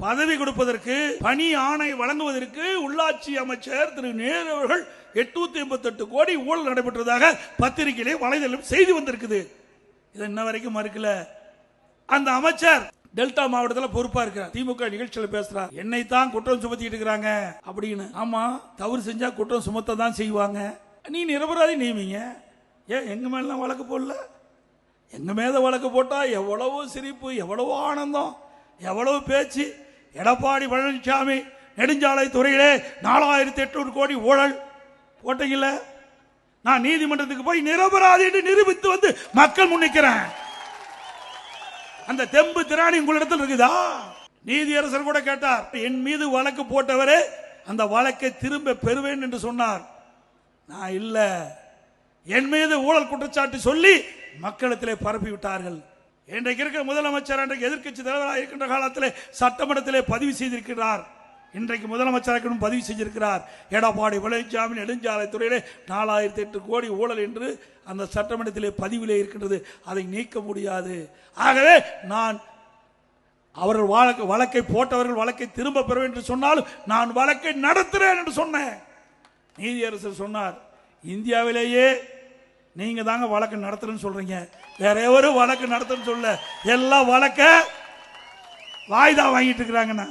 பதவி கொடுப்பதற்கு பணி ஆணை வழங்குவதற்கு உள்ளாட்சி அமைச்சர் திரு நேரு அவர்கள் 888 கோடி ஊழல் நடைபெற்றதாக பத்திரிகையிலே வலைதளம் செய்தி வந்திருக்குது. இது இன்ன வரைக்கும் மறுக்கல. அந்த அமைச்சர் டெல்டா மாவட்டத்தில் பொறுப்பா இருக்கிறார். திமுக நிகழ்ச்சியில் பேசுறார், என்னை தான் குற்றம் சுமத்திட்டு இருக்கிறாங்க அப்படின்னு. ஆமா, தவறு செஞ்சா குற்றம் சுமத்த தான் செய்வாங்க. நீ நிரபராதி நியமிங்க. ஏன் எங்க மேல வழக்கு போடல? எங்க மேல வழக்கு போட்டா எவ்வளவு சிரிப்பு, எவ்வளவு ஆனந்தம், எவ்வளவு பேச்சு. எடப்பாடி பழனிசாமி நெடுஞ்சாலை துறையிலே 4800 கோடி ஊழல் போட்டீங்கல்ல, நான் நீதிமன்றத்துக்கு போய் நிரபராதி என்று நிரூபித்து வந்து மக்கள் முன்னிக்கிறேன். அந்த தெம்பு திராணி உங்களிடத்தில் இருக்குதா? நீதியரசர் கூட கேட்டார், என் மீது வழக்கு போட்டவரே அந்த வழக்கை திரும்ப பெறுவேன் என்று சொன்னார். நான் இல்ல, என் மீது ஊழல் குற்றச்சாட்டு சொல்லி மக்களிடத்திலே பரப்பி விட்டார்கள். இன்றைக்கு இருக்கிற முதலமைச்சர் அன்றைக்கு எதிர்க்கட்சி தலைவராக இருக்கின்ற காலத்திலே சட்டமன்றத்திலே பதிவு செய்திருக்கிறார். இன்றைக்கு முதலமைச்சராக பதிவு செய்திருக்கிறார். எடப்பாடி பழனிசாமி நெடுஞ்சாலை துறையிலே 4008 கோடி ஊழல் என்று அந்த சட்டமன்றத்திலே பதிவிலே இருக்கின்றது. அதை நீக்க முடியாது. ஆகவே நான் அவர்கள் வழக்கை போட்டவர்கள் வழக்கை திரும்ப பெறுவேன் என்று சொன்னாலும் நான் வழக்கை நடத்துறேன் என்று சொன்னேன். நீதியரசர் சொன்னார், இந்தியாவிலேயே நீங்க தாங்க வழக்கு நடத்துறேன்னு சொல்றீங்க, வேற எவரும் வழக்கு நடத்துன்னு சொல்ல, எல்லா வழக்க வாய்தா வாங்கிட்டு இருக்கிறாங்கண்ணா.